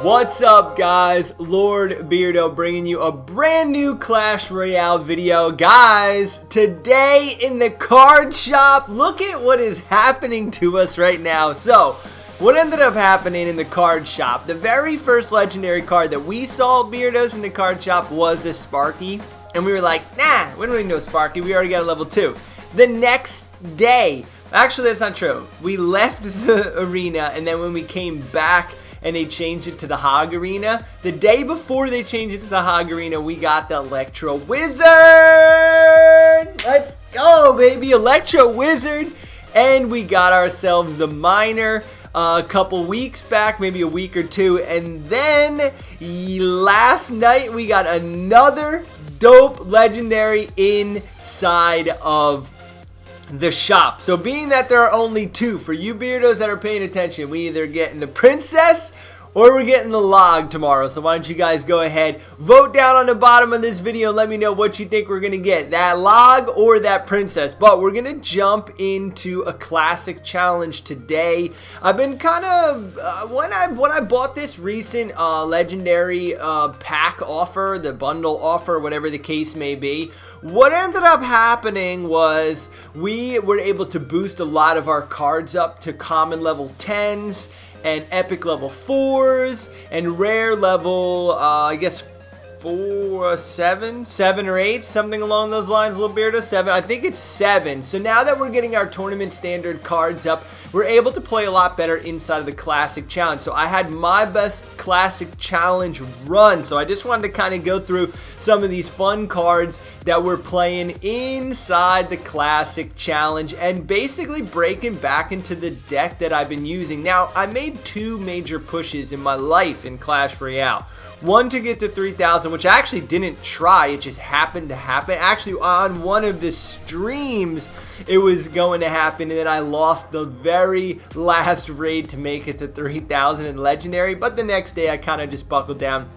What's up, guys? Lord Beardo bringing you a brand new Clash Royale video. Guys, today in the card shop, look at what is happening to us right now. So, what ended up happening in the card shop, the very first legendary card that we saw Beardos in the card shop was a Sparky. And we were like, nah, we don't need no Sparky, we already got a level 2. The next day, actually that's not true. We left the arena, and then when we came back, and they changed it to the Hog Arena. The day before they changed it to the Hog Arena, we got the Electro Wizard! Let's go, baby! Electro Wizard! And we got ourselves the Miner a couple weeks back, maybe a week or two. And then, last night, we got another dope legendary inside of the shop. So being that there are only two, for you Beardos that are paying attention, we either getting the Princess or we're getting the Log tomorrow. So why don't you guys go ahead, vote down on the bottom of this video and let me know what you think we're gonna get, that Log or that Princess. But we're gonna jump into a classic challenge today. I've been kind of when I bought this recent legendary pack offer, the bundle offer, whatever the case may be, what ended up happening was we were able to boost a lot of our cards up to common level 10s and epic level 4s and rare level, I guess 7 or 8, something along those lines. Little Beardo, 7. I think it's 7. So now that we're getting our tournament standard cards up, we're able to play a lot better inside of the classic challenge. So I had my best classic challenge run. So I just wanted to kind of go through some of these fun cards that we're playing inside the classic challenge and basically breaking back into the deck that I've been using. Now, I made 2 major pushes in my life in Clash Royale. One to get to 3,000, which I actually didn't try, it just happened to happen. Actually, on one of the streams, it was going to happen, and then I lost the very last raid to make it to 3,000 in Legendary, but the next day I kind of just buckled down.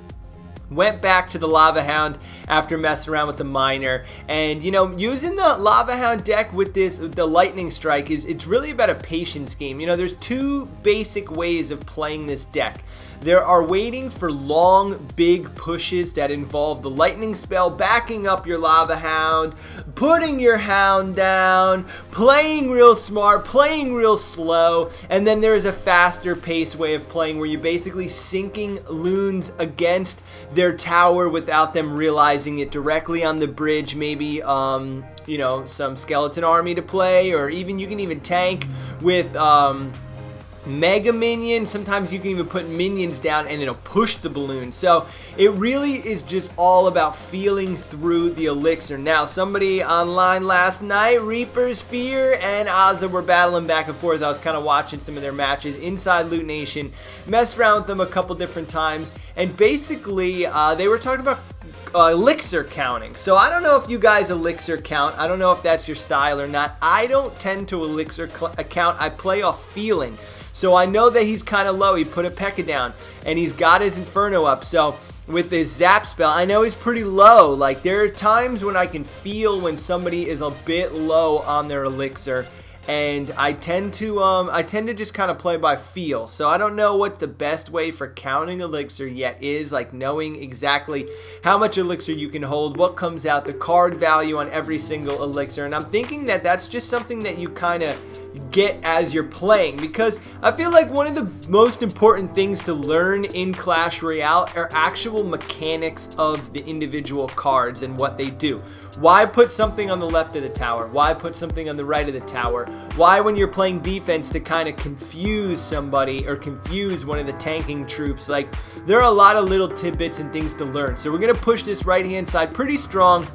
Went back to the Lava Hound after messing around with the Miner, and you know, using the Lava Hound deck with the Lightning Strike it's really about a patience game. You know, there's 2 basic ways of playing this deck. There are waiting for long, big pushes that involve the Lightning Spell, backing up your Lava Hound, putting your Hound down, playing real smart, playing real slow, and then there's a faster pace way of playing where you're basically sinking loons against their tower without them realizing it, directly on the bridge, maybe you know, some skeleton army to play, or even you can even tank with mega minions. Sometimes you can even put minions down and it'll push the balloon. So it really is just all about feeling through the elixir. Now, somebody online last night, Reaper's Fear and Ozza were battling back and forth. I was kind of watching some of their matches inside Loot Nation, messed around with them a couple different times, and basically they were talking about elixir counting. So I don't know if you guys elixir count. I don't know if that's your style or not. I don't tend to elixir count. I play off feeling. So I know that he's kind of low. He put a P.E.K.K.A down, and he's got his Inferno up. So with his Zap spell, I know he's pretty low. Like, there are times when I can feel when somebody is a bit low on their elixir, and I tend to just kind of play by feel. So I don't know what the best way for counting elixir yet is, like knowing exactly how much elixir you can hold, what comes out, the card value on every single elixir. And I'm thinking that that's just something that you kind of get as you're playing, because I feel like one of the most important things to learn in Clash Royale are actual mechanics of the individual cards and what they do. Why put something on the left of the tower? Why put something on the right of the tower? Why, when you're playing defense, to kind of confuse somebody or confuse one of the tanking troops? Like, there are a lot of little tidbits and things to learn. So we're going to push this right hand side pretty strong.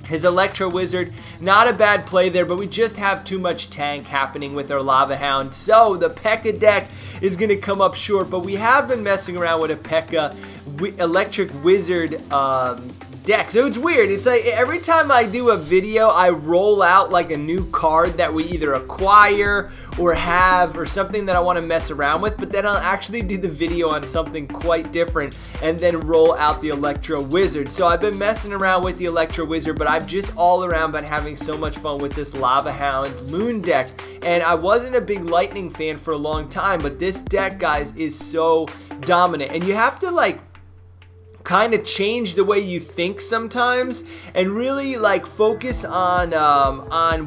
His Electro Wizard, not a bad play there, but we just have too much tank happening with our Lava Hound. So the P.E.K.K.A deck is going to come up short, but we have been messing around with a P.E.K.K.A Electric Wizard deck. So it's weird. It's like every time I do a video, I roll out like a new card that we either acquire or have or something that I want to mess around with, but then I'll actually do the video on something quite different and then roll out the Electro Wizard. So I've been messing around with the Electro Wizard, but I've just all around been having so much fun with this Lava Hound Loon deck. And I wasn't a big Lightning fan for a long time, but this deck, guys, is so dominant. And you have to like kind of change the way you think sometimes and really like focus on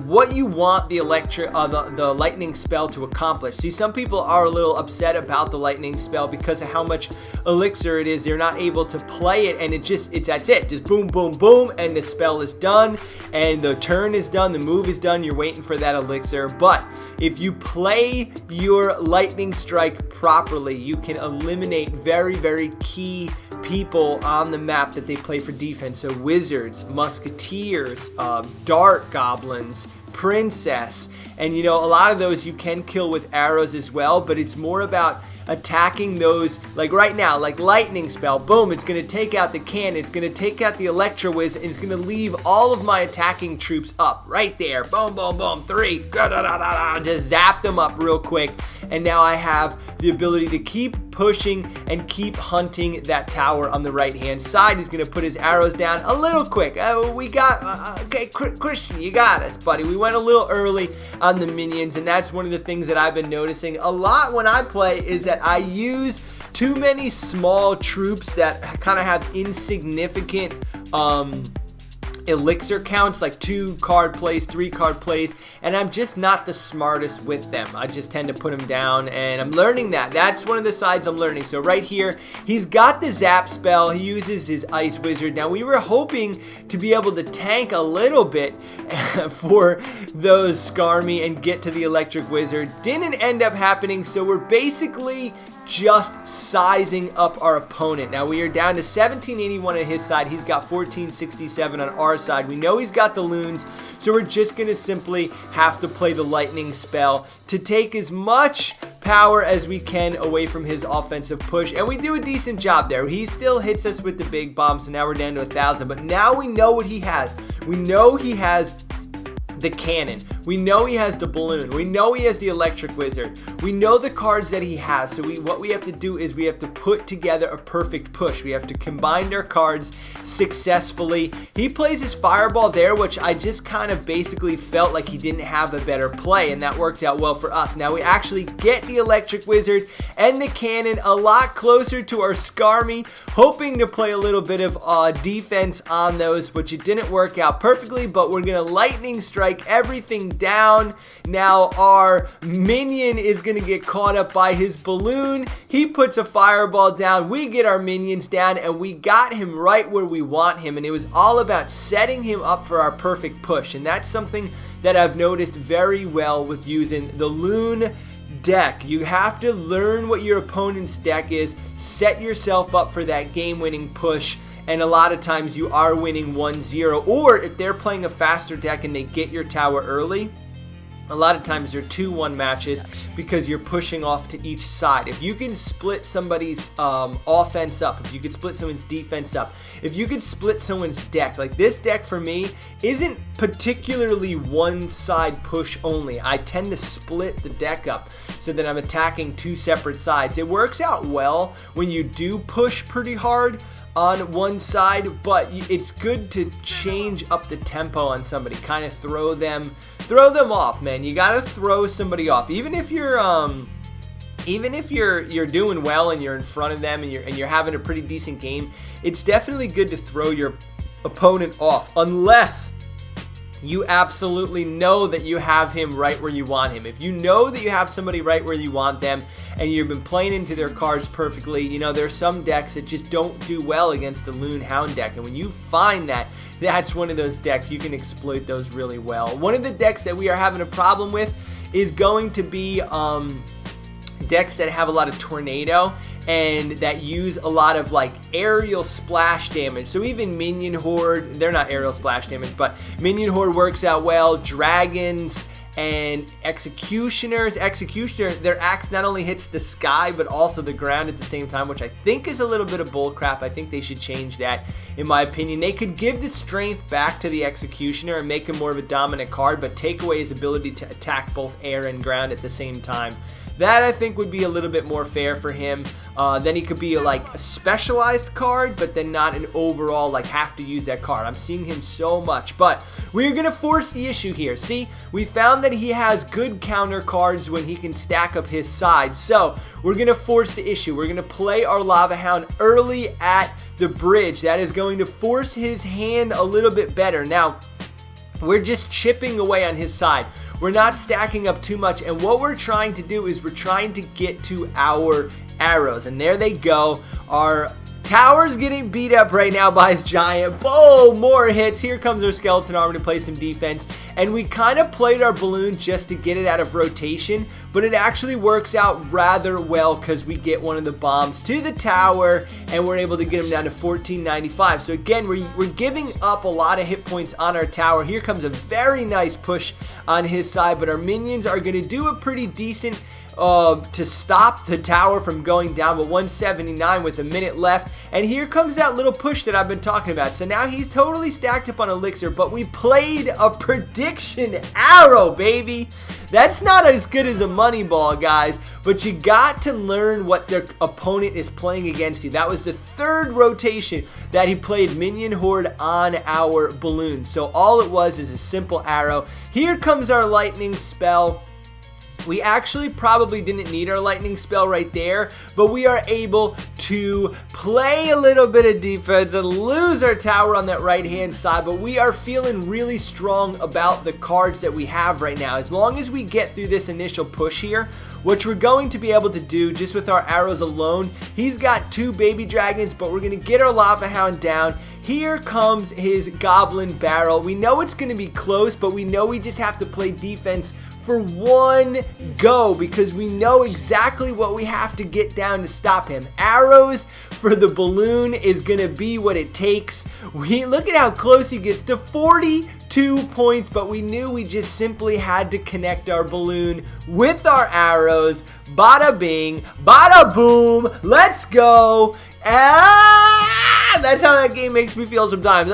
what you want the the lightning spell to accomplish. See, some people are a little upset about the lightning spell because of how much elixir it is. They're not able to play it, and that's it. Just boom, boom, boom, and the spell is done, and the turn is done, the move is done. You're waiting for that elixir. But if you play your lightning strike properly, you can eliminate very, very key people on the map that they play for defense. So wizards, musketeers, dart goblins, princess, and you know, a lot of those you can kill with arrows as well, but it's more about attacking those. Like right now, like lightning spell, boom, it's going to take out the cannon, it's going to take out the Electro Wiz, and it's going to leave all of my attacking troops up right there. Boom, boom, boom, 3, just zap them up real quick, and now I have the ability to keep pushing and keep hunting that tower on the right hand side. He's going to put his arrows down a little quick. Okay, Christian, you got us, buddy. We went a little early on the minions, and that's one of the things that I've been noticing a lot when I play, is that I use too many small troops that kind of have insignificant elixir counts, like 2 card plays, 3 card plays, and I'm just not the smartest with them. I just tend to put them down, and I'm learning that. That's one of the sides I'm learning. So right here, he's got the zap spell. He uses his ice wizard. Now we were hoping to be able to tank a little bit for those Skarmy and get to the electric wizard. Didn't end up happening, so we're basically just sizing up our opponent. Now we are down to 1781 on his side. He's got 1467 on our side. We know he's got the loons, so we're just going to simply have to play the lightning spell to take as much power as we can away from his offensive push, and we do a decent job there. He still hits us with the big bomb, so now we're down to 1,000, but now we know what he has. We know he has the cannon. We know he has the balloon. We know he has the electric wizard. We know the cards that he has. So what we have to do is we have to put together a perfect push. We have to combine their cards successfully. He plays his fireball there, which I just kind of basically felt like he didn't have a better play, and that worked out well for us. Now we actually get the electric wizard and the cannon a lot closer to our Skarmy, hoping to play a little bit of defense on those, which it didn't work out perfectly, but we're going to lightning strike everything down. Now our minion is going to get caught up by his balloon. He puts a fireball down. We get our minions down, and we got him right where we want him, and it was all about setting him up for our perfect push, and that's something that I've noticed very well with using the loon deck. You have to learn what your opponent's deck is, set yourself up for that game-winning push, and a lot of times you are winning 1-0, or if they're playing a faster deck and they get your tower early, a lot of times they're 2-1 matches because you're pushing off to each side. If you can split somebody's offense up, if you could split someone's defense up, if you could split someone's deck, like this deck for me isn't particularly one side push only. I tend to split the deck up so that I'm attacking 2 separate sides. It works out well when you do push pretty hard on one side, but it's good to change up the tempo on somebody, kind of throw them off, man. You gotta throw somebody off, even if you're doing well and you're in front of them and you're having a pretty decent game. It's definitely good to throw your opponent off, unless you absolutely know that you have him right where you want him. If you know that you have somebody right where you want them and you've been playing into their cards perfectly, you know, there's some decks that just don't do well against the Loon Hound deck, and when you find that, that's one of those decks. You can exploit those really well. One of the decks that we are having a problem with is going to be decks that have a lot of tornado and that use a lot of like aerial splash damage. So even Minion Horde, they're not aerial splash damage, but Minion Horde works out well. Dragons and Executioner, their axe not only hits the sky but also the ground at the same time, which I think is a little bit of bullcrap. I think they should change that, in my opinion. They could give the strength back to the Executioner and make him more of a dominant card, but take away his ability to attack both air and ground at the same time. That, I think, would be a little bit more fair for him. Then he could be like a specialized card, but then not an overall, like, have to use that card. I'm seeing him so much, but we're going to force the issue here. See, we found that he has good counter cards when he can stack up his side, so we're going to force the issue. We're going to play our Lava Hound early at the bridge. That is going to force his hand a little bit better. Now, we're just chipping away on his side. We're not stacking up too much, and what we're trying to do is we're trying to get to our arrows, and there they go. Our tower's getting beat up right now by his giant. Boom! More hits. Here comes our skeleton army to play some defense, and we kind of played our balloon just to get it out of rotation, but it actually works out rather well because we get one of the bombs to the tower, and we're able to get him down to 1495. So again, we're giving up a lot of hit points on our tower. Here comes a very nice push on his side, but our minions are going to do a pretty decent to stop the tower from going down, but 179 with a minute left, and here comes that little push that I've been talking about. So now he's totally stacked up on elixir, but we played a prediction arrow, baby. That's not as good as a money ball, guys, but you got to learn what their opponent is playing against you. That was the third rotation that he played minion horde on our balloon. So all it was is a simple arrow. Here comes our lightning spell. We actually probably didn't need our lightning spell right there, but we are able to play a little bit of defense and lose our tower on that right hand side, but we are feeling really strong about the cards that we have right now. As long as we get through this initial push here, which we're going to be able to do just with our arrows alone. He's got 2 baby dragons, but we're going to get our Lava Hound down. Here comes his Goblin Barrel. We know it's going to be close, but we know we just have to play defense for one go because we know exactly what we have to get down to stop him. Arrows for the balloon is going to be what it takes. Look at how close he gets to 42 points, but we knew we just simply had to connect our balloon with our arrows. Bada bing, bada boom, let's go. That's how that game makes me feel sometimes.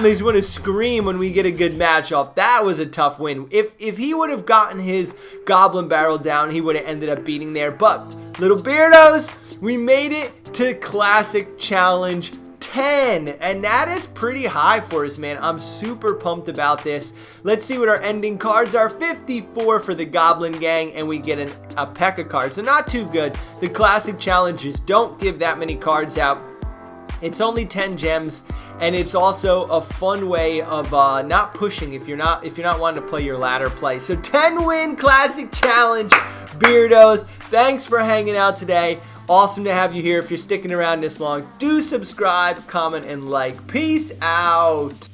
Makes me want to scream when we get a good match off. That was a tough win. If he would have gotten his Goblin Barrel down, he would have ended up beating there. But, little beardos, we made it to Classic Challenge 10, and that is pretty high for us, man. I'm super pumped about this. Let's see what our ending cards are. 54 for the Goblin Gang, and we get a P.E.K.K.A card, so not too good. The Classic Challenges don't give that many cards out. It's only 10 gems, and it's also a fun way of not pushing if you're not wanting to play your ladder play. So 10-win Classic Challenge, beardos. Thanks for hanging out today. Awesome to have you here. If you're sticking around this long, do subscribe, comment, and like. Peace out.